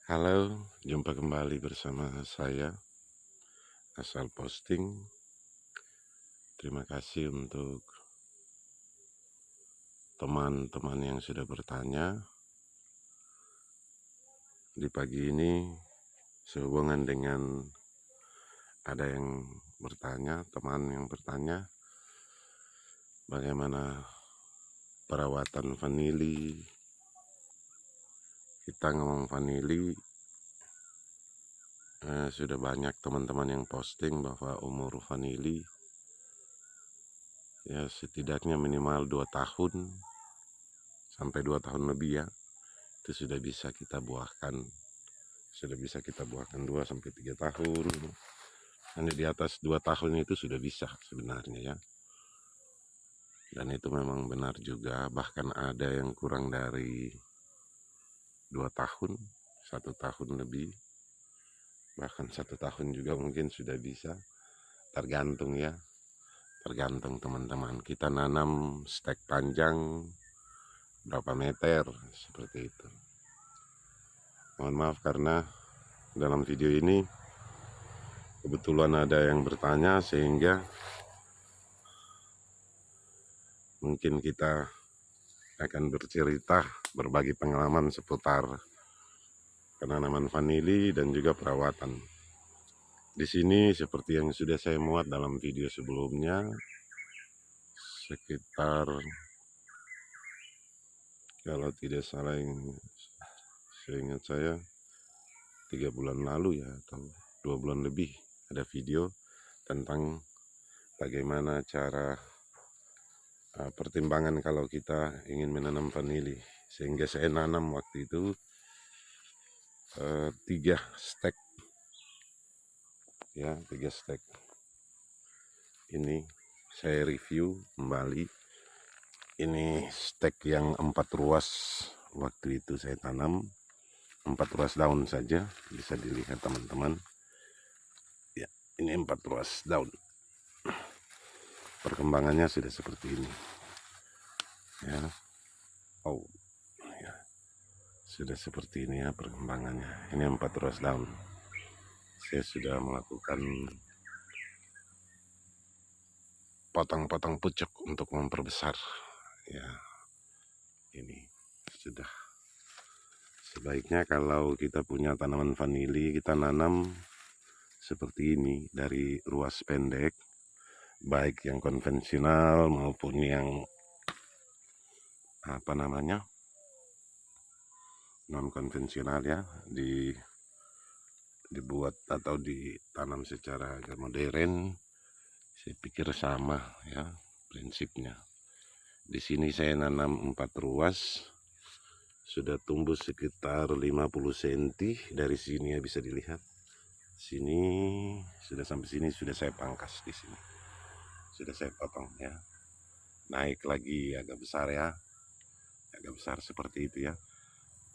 Halo, jumpa kembali bersama saya, Asal Posting. Terima kasih untuk teman-teman yang sudah bertanya. Di pagi ini, sehubungan dengan ada yang bertanya, teman yang bertanya, bagaimana perawatan vanili. Kita ngomong vanili, sudah banyak teman-teman yang posting bahwa umur vanili ya setidaknya minimal 2 tahun sampai 2 tahun lebih ya. Itu sudah bisa kita buahkan. Sudah bisa kita buahkan 2 sampai 3 tahun. Hanya di atas 2 tahun itu sudah bisa sebenarnya ya. Dan itu memang benar juga, bahkan ada yang kurang dari 2 tahun, 1 tahun lebih, bahkan 1 tahun juga mungkin sudah bisa. Tergantung ya, tergantung teman-teman. Kita nanam stek panjang berapa meter, seperti itu. Mohon maaf karena dalam video ini kebetulan ada yang bertanya, sehingga mungkin kita akan bercerita, berbagi pengalaman seputar penanaman vanili dan juga perawatan. Di sini seperti yang sudah saya muat dalam video sebelumnya, sekitar kalau tidak salah seingat saya 3 bulan lalu ya, atau 2 bulan lebih, ada video tentang bagaimana cara pertimbangan kalau kita ingin menanam vanili. Sehingga saya nanam waktu itu 3 stek ya, 3 stek. Ini saya review kembali. Ini stek yang 4 ruas waktu itu saya tanam, 4 ruas daun saja, bisa dilihat teman-teman ya. Ini 4 ruas daun, perkembangannya sudah seperti ini ya. Oh ya, sudah seperti ini ya perkembangannya. Ini 4 ruas daun. Saya sudah melakukan potong-potong pucuk untuk memperbesar ya. Ini sudah. Sebaiknya kalau kita punya tanaman vanili, kita nanam seperti ini dari ruas pendek, baik yang konvensional maupun yang non konvensional ya, dibuat atau ditanam secara agak modern. Saya pikir sama ya prinsipnya. Di sini saya nanam 4 ruas, sudah tumbuh sekitar 50 cm dari sini ya, bisa dilihat. Sini sudah sampai sini, sudah saya pangkas. Di sini sudah saya potong ya. Naik lagi agak besar ya, agak besar seperti itu ya.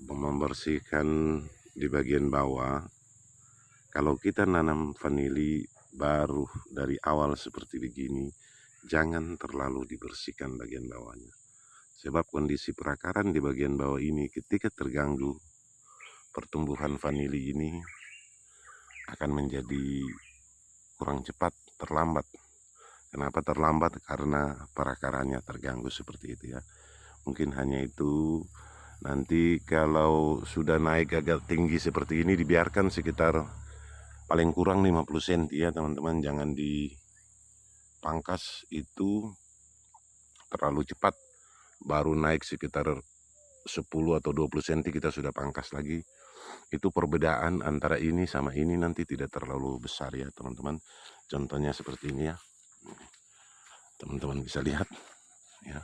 Membersihkan di bagian bawah. Kalau kita nanam vanili baru dari awal seperti begini, jangan terlalu dibersihkan bagian bawahnya. Sebab kondisi perakaran di bagian bawah ini ketika terganggu, pertumbuhan vanili ini akan menjadi kurang cepat, terlambat. Kenapa terlambat? Karena perakarannya terganggu seperti itu ya. Mungkin hanya itu. Nanti kalau sudah naik agak tinggi seperti ini, dibiarkan sekitar paling kurang 50 cm ya teman-teman. Jangan dipangkas, itu terlalu cepat. Baru naik sekitar 10 atau 20 cm kita sudah pangkas lagi. Itu perbedaan antara ini sama ini nanti tidak terlalu besar ya teman-teman. Contohnya seperti ini ya, teman-teman bisa lihat ya.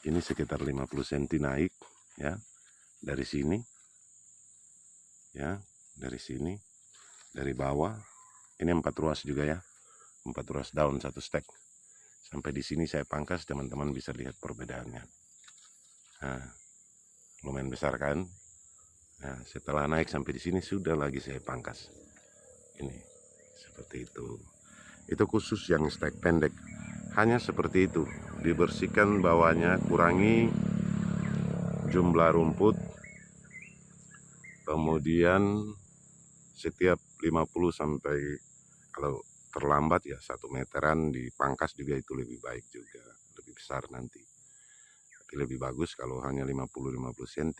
Ini sekitar 50 cm naik ya, dari sini ya, dari bawah. Ini 4 ruas juga ya, 4 ruas daun 1 stek. Sampai di sini saya pangkas, teman-teman bisa lihat perbedaannya. Nah, lumayan besar kan. Nah, setelah naik sampai di sini sudah lagi saya pangkas. Ini seperti itu. Itu khusus yang stek pendek. Hanya seperti itu. Dibersihkan bawahnya, kurangi jumlah rumput, Kemudian setiap 50 sampai, kalau terlambat ya 1 meteran dipangkas juga, itu lebih baik juga, lebih besar nanti. Tapi lebih bagus kalau hanya 50 cm,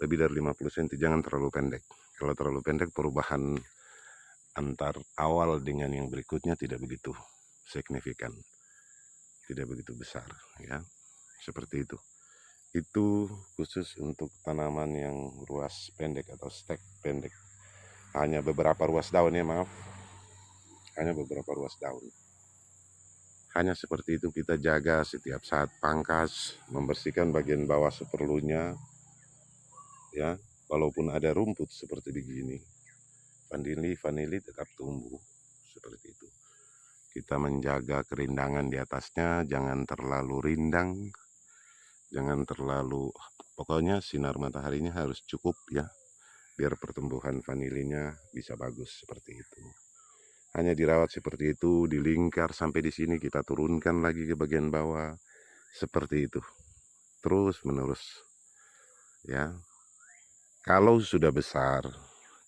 lebih dari 50 cm, jangan terlalu pendek. Kalau terlalu pendek, perubahan antar awal dengan yang berikutnya tidak begitu signifikan, tidak begitu besar ya, seperti itu. Itu khusus untuk tanaman yang ruas pendek atau stek pendek. Hanya beberapa ruas daun ya, maaf, hanya beberapa ruas daun. Hanya seperti itu kita jaga setiap saat, pangkas, membersihkan bagian bawah seperlunya ya. Walaupun ada rumput seperti begini, vanili tetap tumbuh seperti itu. Kita menjaga kerindangan di atasnya, jangan terlalu rindang, jangan terlalu, pokoknya sinar mataharinya harus cukup ya, biar pertumbuhan vanilinya bisa bagus seperti itu. Hanya dirawat seperti itu, dilingkar sampai di sini, kita turunkan lagi ke bagian bawah seperti itu, terus menerus ya. Kalau sudah besar,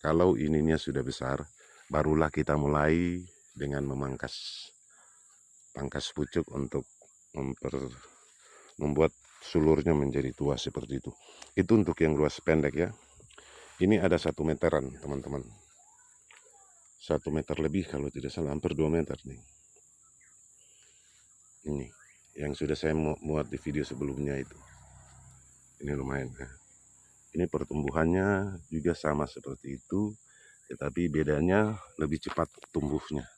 kalau ininya sudah besar, barulah kita mulai dengan pangkas pucuk untuk membuat sulurnya menjadi tua seperti itu. Itu untuk yang luas pendek ya. Ini ada 1 meteran teman-teman, 1 meter lebih kalau tidak salah, hampir 2 meter nih. Ini yang sudah saya muat di video sebelumnya itu. Ini lumayan ya. Ini pertumbuhannya juga sama seperti itu, tetapi bedanya lebih cepat tumbuhnya.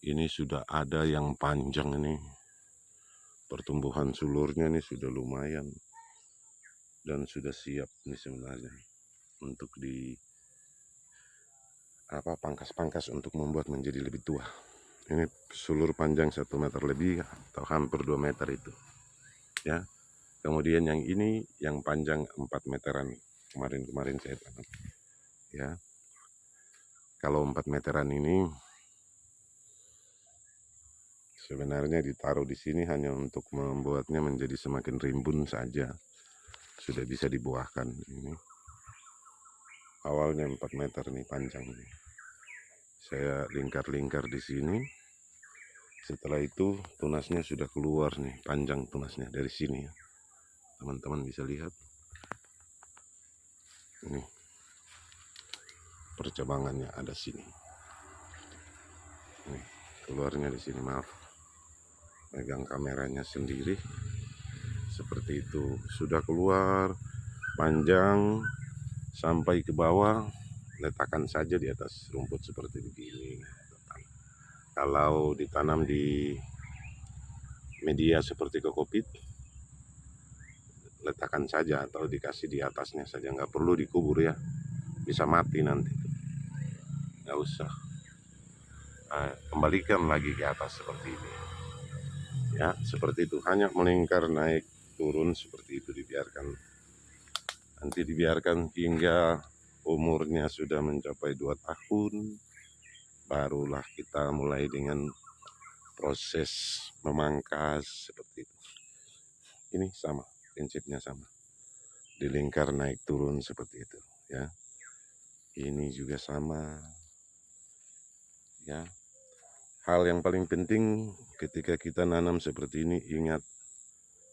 Ini sudah ada yang panjang ini, pertumbuhan sulurnya ini sudah lumayan dan sudah siap ini sebenarnya untuk di pangkas-pangkas untuk membuat menjadi lebih tua. Ini sulur panjang 1 meter lebih atau hampir 2 meter itu ya. Kemudian yang ini yang panjang 4 meteran, kemarin saya tanam ya. Kalau 4 meteran ini sebenarnya ditaruh di sini hanya untuk membuatnya menjadi semakin rimbun saja, sudah bisa dibuahkan. Ini awalnya 4 meter nih panjang nih, saya lingkar-lingkar di sini. Setelah itu tunasnya sudah keluar nih, panjang tunasnya dari sini ya, teman-teman bisa lihat ini percabangannya ada sini. Nih, keluarnya di sini, maaf, pegang kameranya sendiri seperti itu. Sudah keluar panjang sampai ke bawah, letakkan saja di atas rumput seperti begini. Kalau ditanam di media seperti kokopit, letakkan saja atau dikasih di atasnya saja, nggak perlu dikubur ya, bisa mati nanti, nggak usah. Kembalikan lagi ke atas seperti ini ya, seperti itu, hanya melingkar naik turun seperti itu, dibiarkan, nanti dibiarkan hingga umurnya sudah mencapai 2 tahun, barulah kita mulai dengan proses memangkas seperti itu. Ini sama, prinsipnya sama, dilingkar naik turun seperti itu ya. Ini juga sama ya. Hal yang paling penting ketika kita nanam seperti ini, ingat,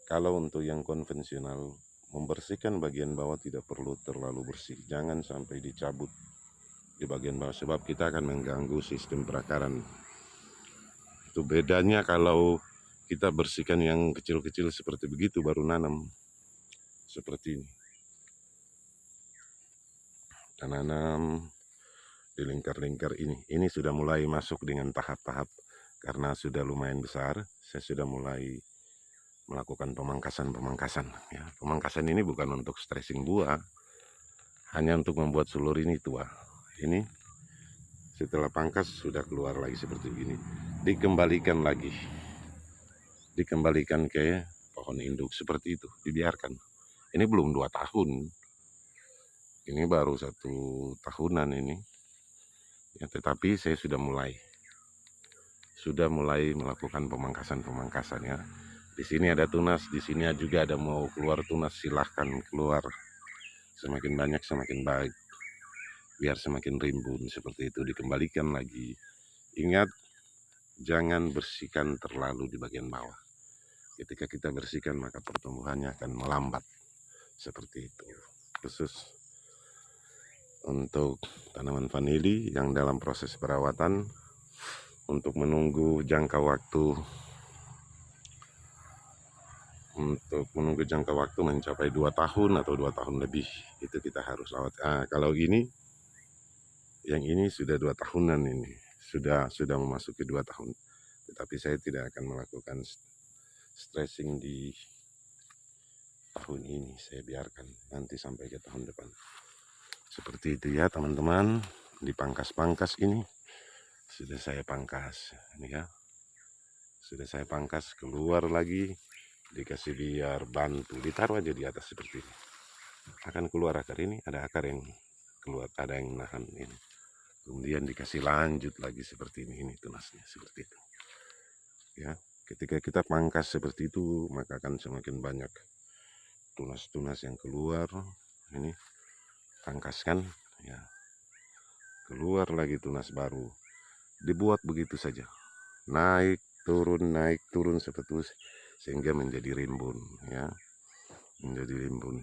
kalau untuk yang konvensional, membersihkan bagian bawah tidak perlu terlalu bersih, jangan sampai dicabut di bagian bawah, sebab kita akan mengganggu sistem perakaran. Itu bedanya kalau kita bersihkan yang kecil-kecil seperti begitu baru nanam seperti ini. Dan nanam di lingkar-lingkar ini sudah mulai masuk dengan tahap-tahap, karena sudah lumayan besar, saya sudah mulai melakukan pemangkasan ya. Pemangkasan ini bukan untuk stressing buah, hanya untuk membuat sulur ini tua. Ini setelah pangkas sudah keluar lagi seperti ini, dikembalikan lagi, dikembalikan ke pohon induk seperti itu, dibiarkan. Ini belum 2 tahun, ini baru 1 tahunan ini ya, tetapi saya sudah mulai melakukan pemangkasan ya. Di sini ada tunas, di sini juga ada mau keluar tunas, silahkan keluar, Semakin banyak semakin baik, biar semakin rimbun seperti itu, dikembalikan lagi. Ingat, jangan bersihkan terlalu di bagian bawah. Ketika kita bersihkan maka pertumbuhannya akan melambat seperti itu. Khusus untuk tanaman vanili yang dalam proses perawatan, untuk menunggu jangka waktu mencapai 2 tahun atau 2 tahun lebih, itu kita harus rawat. Kalau ini, yang ini sudah 2 tahunan, ini sudah memasuki 2 tahun, tetapi saya tidak akan melakukan stressing di tahun ini, saya biarkan nanti sampai ke tahun depan. Seperti itu ya teman-teman. Dipangkas-pangkas ini sudah saya pangkas, ini ya, sudah saya pangkas, keluar lagi, dikasih biar bantu, ditaruh aja di atas seperti ini, akan keluar akar. Ini ada akar yang keluar, ada yang nahan ini, kemudian dikasih lanjut lagi seperti ini tunasnya seperti itu ya. Ketika kita pangkas seperti itu maka akan semakin banyak tunas-tunas yang keluar. Ini pangkaskan ya, keluar lagi tunas baru, dibuat begitu saja, naik turun seperti itu, sehingga menjadi rimbun ya, menjadi rimbun.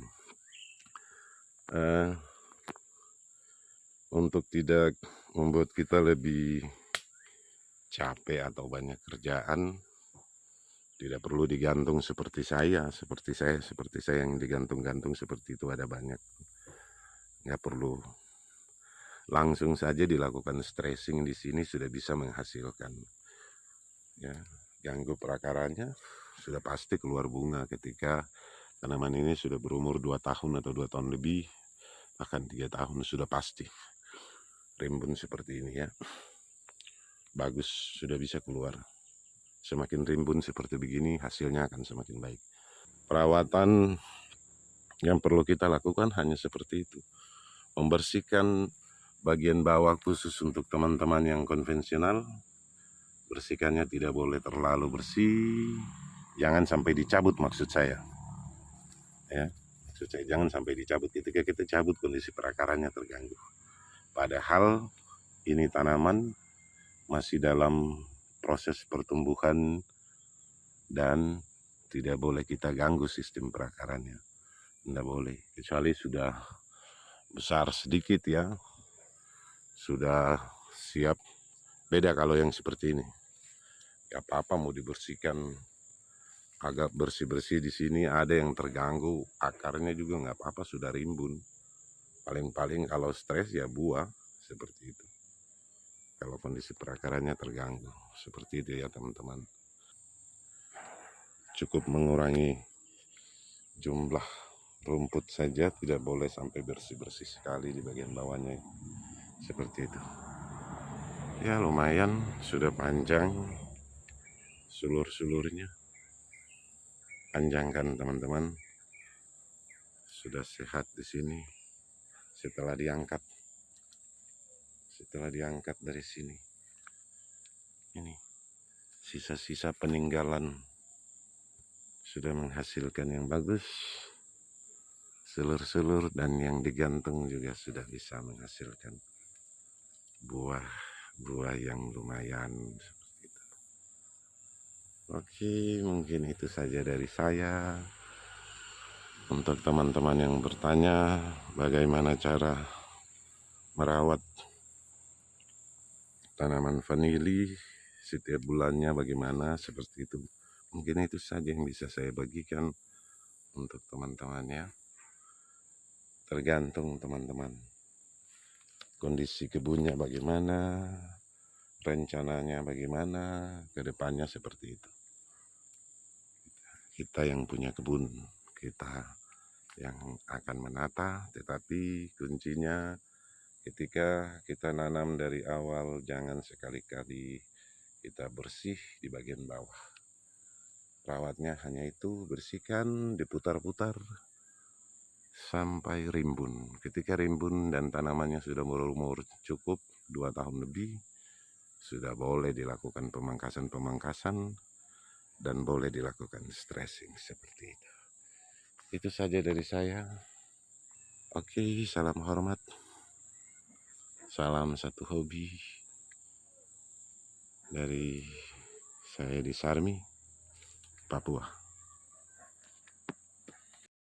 Untuk tidak membuat kita lebih capek atau banyak kerjaan, tidak perlu digantung seperti saya yang digantung-gantung seperti itu, ada banyak. Nggak perlu, langsung saja dilakukan stressing di sini sudah bisa menghasilkan ya. Ganggu perakarannya sudah pasti keluar bunga ketika tanaman ini sudah berumur 2 tahun atau 2 tahun lebih, bahkan 3 tahun sudah pasti rimbun seperti ini ya. Bagus, sudah bisa keluar. Semakin rimbun seperti begini hasilnya akan semakin baik. Perawatan yang perlu kita lakukan hanya seperti itu, membersihkan bagian bawah khusus untuk teman-teman yang konvensional. Bersihkannya tidak boleh terlalu bersih, jangan sampai dicabut maksud saya ya, jangan sampai dicabut. Ketika kita cabut kondisi perakarannya terganggu, padahal ini tanaman masih dalam proses pertumbuhan dan tidak boleh kita ganggu sistem perakarannya, tidak boleh, kecuali sudah besar sedikit ya, sudah siap. Beda kalau yang seperti ini, gak apa-apa mau dibersihkan agak bersih-bersih. Di sini ada yang terganggu akarnya juga nggak apa-apa, sudah rimbun. Paling-paling kalau stres ya buah seperti itu, kalau kondisi perakarannya terganggu seperti itu ya teman-teman. Cukup mengurangi jumlah rumput saja, tidak boleh sampai bersih-bersih sekali di bagian bawahnya seperti itu ya. Lumayan sudah panjang, sulur-sulurnya panjangkan teman-teman, sudah sehat di sini. Setelah diangkat dari sini, ini sisa-sisa peninggalan sudah menghasilkan yang bagus, sulur-sulur, dan yang digantung juga sudah bisa menghasilkan buah yang lumayan seperti itu. Oke, mungkin itu saja dari saya. Untuk teman-teman yang bertanya bagaimana cara merawat tanaman vanili setiap bulannya, bagaimana seperti itu, mungkin itu saja yang bisa saya bagikan untuk teman-temannya. Tergantung teman-teman kondisi kebunnya bagaimana, rencananya bagaimana, kedepannya seperti itu. Kita yang punya kebun, kita yang akan menata, tetapi kuncinya ketika kita nanam dari awal, jangan sekali-kali kita bersih di bagian bawah. Rawatnya hanya itu, bersihkan, diputar-putar sampai rimbun. Ketika rimbun dan tanamannya sudah berumur cukup 2 tahun lebih, sudah boleh dilakukan pemangkasan dan boleh dilakukan stressing seperti itu. Itu saja dari saya. Oke, salam hormat. Salam satu hobi dari saya di Sarmi, Papua.